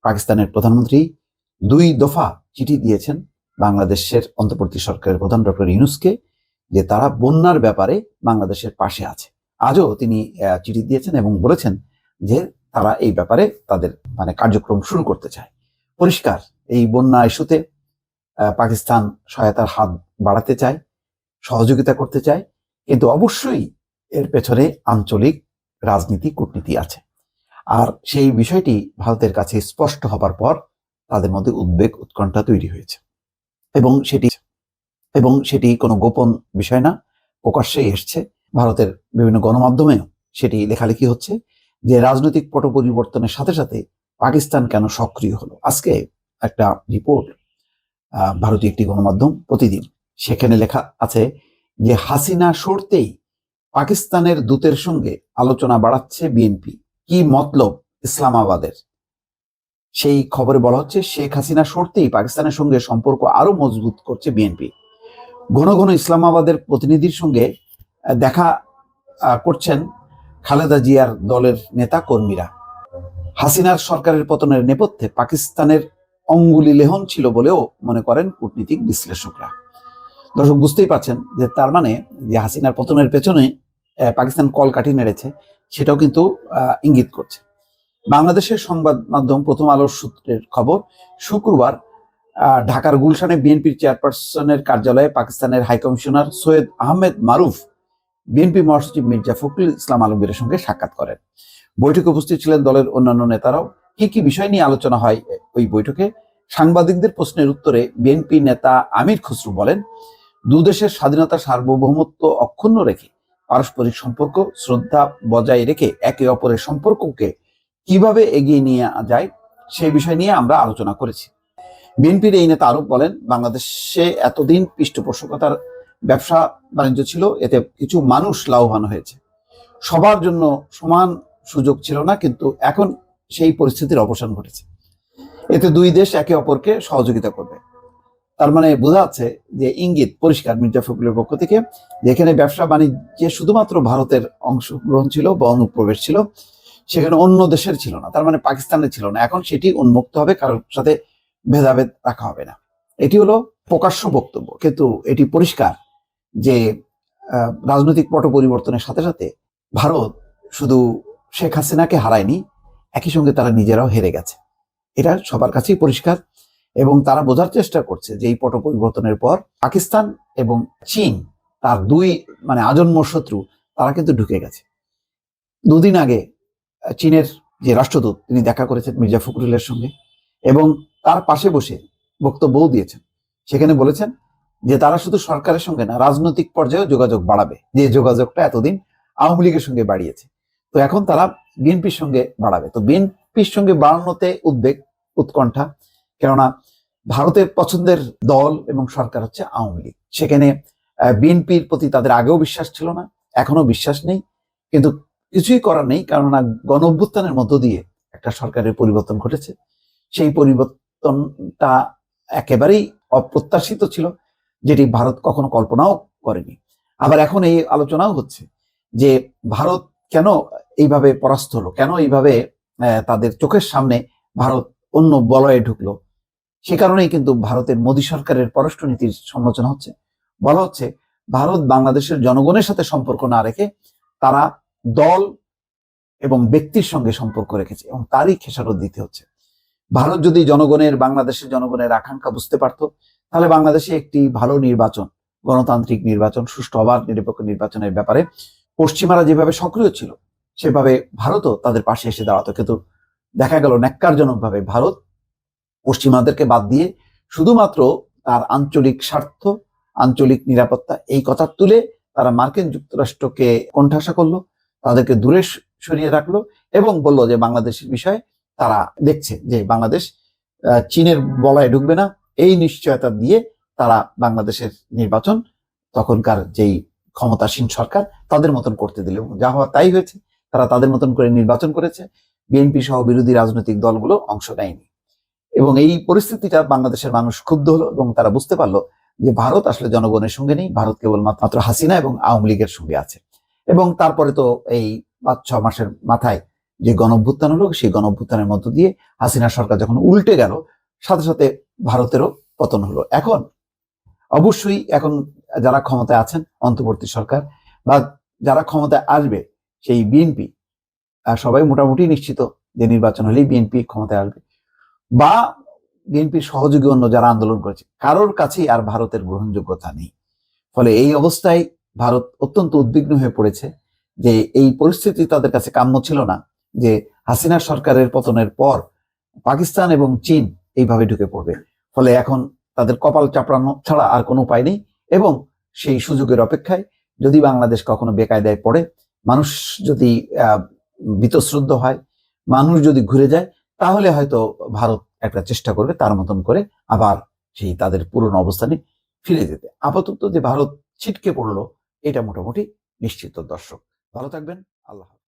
পাকিস্তানের প্রধানমন্ত্রী 2 দফা চিঠি দিয়েছেন বাংলাদেশের অন্তর্বর্তী সরকারের প্রধান ডক্টর ইউনূসকে, যে তারা বন্যার ব্যাপারে বাংলাদেশের পাশে আছে। আজও তিনি চিঠি দিয়েছেন এবং বলেছেন যে তারা এই ব্যাপারে তাদের কার্যক্রম শুরু করতে চায়। পরিষ্কার, এই বন্যা ইস্যুতে পাকিস্তান সহায়তার হাত বাড়াতে চায়, সহযোগিতা করতে চায়, কিন্তু অবশ্যই এর পেছনে আঞ্চলিক রাজনীতি, কূটনীতি আছে। আর সেই বিষয়টি ভারতের কাছে স্পষ্ট হবার পর তাদের মধ্যে উদ্বেগ, উৎকণ্ঠা তৈরি হয়েছে এবং সেটি কোনো গোপন বিষয় না, প্রকাশ্যে এসছে। ভারতের বিভিন্ন গণমাধ্যমেও সেটি লেখালেখি হচ্ছে যে রাজনৈতিক পট পরিবর্তনের সাথে সাথে পাকিস্তান কেন সক্রিয় হলো। আজকে একটা রিপোর্ট, ভারতীয় একটি গণমাধ্যম প্রতিদিন, সেখানে লেখা আছে যে হাসিনা সরতেই পাকিস্তানের দূতের সঙ্গে আলোচনা বাড়াচ্ছে বিএনপি। কি মতলব ইসলামাবাদের? সেই খবরে বলা হচ্ছে শেখ হাসিনা সরতেই পাকিস্তানের সঙ্গে সম্পর্ক আরো মজবুত করছে বিএনপি। ঘন ঘন ইসলামাবাদের প্রতিনিধির সঙ্গে দেখা করছেন খালেদা জিয়ার দলের নেতা কর্মীরা। হাসিনার সরকারের পতনের নেপথ্যে পাকিস্তানের অঙ্গুলি লেহন ছিল বলেও মনে করেন কূটনীতিক বিশ্লেষকরা। দর্শক, বুঝতেই পারছেন যে তার মানে যে হাসিনার পতনের পেছনে পাকিস্তান কলকাঠি নেড়েছে, সেটাও কিন্তু ইঙ্গিত করছে। বাংলাদেশের সংবাদ মাধ্যম প্রথম আলোর সূত্রের খবর, শুক্রবার ঢাকার গুলশানে বিএনপির চেয়ারপারসনের কার্যালয়ে পাকিস্তানের হাইকমিশনার সৈয়দ আহমেদ মারুফ বিএনপি মহাসচিব মির্জা ফখরুল ইসলাম আলমগীরের সঙ্গে সাক্ষাৎ করেন। বৈঠকে উপস্থিত ছিলেন দলের অন্যান্য নেতারাও। কি কি বিষয় নিয়ে আলোচনা হয় ওই বৈঠকে? সাংবাদিকদের প্রশ্নের উত্তরে বিএনপি নেতা আমির খসরু বলেন, দুদেশের স্বাধীনতা, সার্বভৌমত্ব অক্ষুণ্ণ রেখে পারস্পরিক সম্পর্ক শ্রদ্ধা বজায় রেখে একে অপরের সম্পর্ককে কিভাবে এগিয়ে নিয়ে যায় সেই বিষয় নিয়ে আমরা আলোচনা করেছি। বিএনপির এই নেতা আরো বলেন, বাংলাদেশে এতদিন পৃষ্ঠপোষকতার ব্যবসা বাণিজ্য ছিল, এতে কিছু মানুষ লাভবান হয়েছে। সবার জন্য সমান সুযোগ ছিল না, কিন্তু এখন সেই পরিস্থিতির অবসান ঘটেছে। এতে দুই দেশ একে অপরকে সহযোগিতা করবে। তার মানে বোঝা যাচ্ছে যে ইঙ্গিত পরিষ্কার মির্জা ফখরুলের পক্ষ থেকে, যেখানে ব্যবসা বাণিজ্যে শুধুমাত্র ভারতের অংশগ্রহণ ছিল বা অনুপ্রবেশ ছিল, সেখানে অন্য দেশের ছিল না, তার মানে পাকিস্তানের ছিল না। এখন সেটি উন্মুক্ত হবে, কারোর সাথে ভেদাভেদ রাখা হবে না। এটি হলো প্রকাশ্য বক্তব্য, কিন্তু এটি পরিষ্কার যে রাজনৈতিক পট পরিবর্তনের সাথে সাথে ভারত শুধু শেখ হাসিনাকে হারায়নি, একই সঙ্গে তারা নিজেরাও হেরে গেছে। এটা সবার কাছেই পরিষ্কার এবং তারা বোঝার চেষ্টা করছে যে এই পট পরিবর্তনের পর পাকিস্তান এবং চীন, তার দুই আজন্ম শত্রু, তারা কিন্তু ঢুকে গেছে। দুদিন আগে চীনের যে রাষ্ট্রদূত, তিনি দেখা করেছেন মির্জা ফখরুলের সঙ্গে এবং তার পাশে বসে বক্তব্যও দিয়েছেন। সেখানে বলেছেন যে তারা শুধু সরকারের সঙ্গে না, রাজনৈতিক পর্যায়েও যোগাযোগ বাড়াবে, যে যোগাযোগটা এতদিন আওয়ামী লীগের সঙ্গে বাড়িয়েছে, তো এখন তারা বিএনপির সঙ্গে বাড়াবে। তো বিএনপির সঙ্গে বাড়ানোতে উদ্বেগ, উৎকণ্ঠা, কেননা ভারতের পছন্দের দল এবং সরকার হচ্ছে আওয়ামী লীগ। সেখানে বিএনপির প্রতি তাদের আগেও বিশ্বাস ছিল না, এখনো বিশ্বাস নেই, কিন্তু কিছুই করার নেই, কেননা গণ অভ্যুত্থানের মধ্য দিয়ে একটা সরকারের পরিবর্তন ঘটেছে। সেই পরিবর্তনটা একেবারেই অপ্রত্যাশিত ছিল, যেটি ভারত কখনো কল্পনাও করেনি। আবার এখন এই আলোচনাও হচ্ছে যে ভারত কেন এইভাবে পরাস্ত হলো, কেন এইভাবে তাদের চোখের সামনে ভারত অন্য বলয়ে ঢুকলো। সে কারণেই কিন্তু ভারতের মোদী সরকারের পররাষ্ট্র নীতির সমালোচনা হচ্ছে। বলা হচ্ছে ভারত বাংলাদেশের জনগণের সাথে সম্পর্ক না রেখে তারা দল এবং ব্যক্তির সঙ্গে সম্পর্ক রেখেছে এবং তারই খেসারত দিতে হচ্ছে। ভারত যদি বাংলাদেশের জনগণের আকাঙ্ক্ষা বুঝতে পারতো, তাহলে বাংলাদেশে একটি ভালো নির্বাচন, গণতান্ত্রিক নির্বাচন, সুষ্ঠু অবাধ নিরপেক্ষ নির্বাচনের ব্যাপারে পশ্চিমারা যেভাবে সক্রিয় ছিল, সেভাবে ভারতও তাদের পাশে এসে দাঁড়াতো। কিন্তু দেখা গেল ন্যাক্কারজনকভাবে ভারত পশ্চিমাদেরকে বাদ দিয়ে শুধুমাত্র তার আঞ্চলিক স্বার্থ, আঞ্চলিক নিরাপত্তা এই কথা তুলে তারা মার্কিন যুক্তরাষ্ট্রকে কোণঠাসা করলো, তাদেরকে দূরে সরিয়ে রাখলো এবং বলল যে বাংলাদেশের বিষয়ে তারা দেখছে যে বাংলাদেশ চীনের বলয়ে ঢুকবে না। এই নিশ্চয়তা দিয়ে তারা বাংলাদেশের নির্বাচন তখনকার যেই ক্ষমতাসীন সরকার তাদের মতন করতে দিল, যা হওয়া তাই হয়েছে। তারা তাদের মতন করে নির্বাচন করেছে, বিএনপি সহ বিরোধী রাজনৈতিক দলগুলো অংশ নেয়নি। এবং এই পরিস্থিতিটা বাংলাদেশের মানুষ ক্ষুব্ধ হলো এবং তারা বুঝতে পারলো যে ভারত আসলে জনগণের সঙ্গে নেই, ভারত কেবলমাত্র হাসিনা এবং আওয়ামী লীগের সঙ্গে আছে। এবং তারপরে তো এই 5-6 মাসের মাথায় যে গণঅভ্যুত্থান হলো, সেই গণঅভ্যুত্থানের মধ্য দিয়ে হাসিনা সরকার যখন উল্টে গেল, সাথে সাথে ভারতেরও পতন হলো। এখন অবশ্যই এখন যারা ক্ষমতায় আছেন, অন্তর্বর্তী সরকার বা যারা ক্ষমতায় আসবে সেই বিএনপি, সবাই মোটামুটি নিশ্চিত যে নির্বাচন হলেই বিএনপি ক্ষমতায় আসবে, বা বিএনপির সহযোগী অন্য যারা আন্দোলন করেছে, কারোর কাছেই আর ভারতের গ্রহণযোগ্যতা নেই। ফলে এই অবস্থায় ভারত অত্যন্ত উদ্বিগ্ন হয়ে পড়েছে যে এই পরিস্থিতি তাদের কাছে কাম্য ছিল না, যে হাসিনা সরকারের পতনের পর পাকিস্তান এবং চীন এইভাবে ঢুকে পড়বে। ফলে এখন তাদের কপাল চাপড়ানো ছাড়া আর কোনো উপায় নেই, এবং সেই সুযোগের অপেক্ষায়, যদি বাংলাদেশ কখনো বেকায়দায় পড়ে, মানুষ যদি বীতশ্রদ্ধ হয়, মানুষ যদি ঘুরে যায়, তাহলে হয়তো ভারত একটা চেষ্টা করবে তার মতন করে আবার সেই তাদের পুরনো অবস্থানে ফিরে যেতে। আপাতত যে ভারত ছিটকে পড়লো, এটা মোটামুটি নিশ্চিত। দর্শক ভালো থাকবেন, আল্লাহ হাফেজ।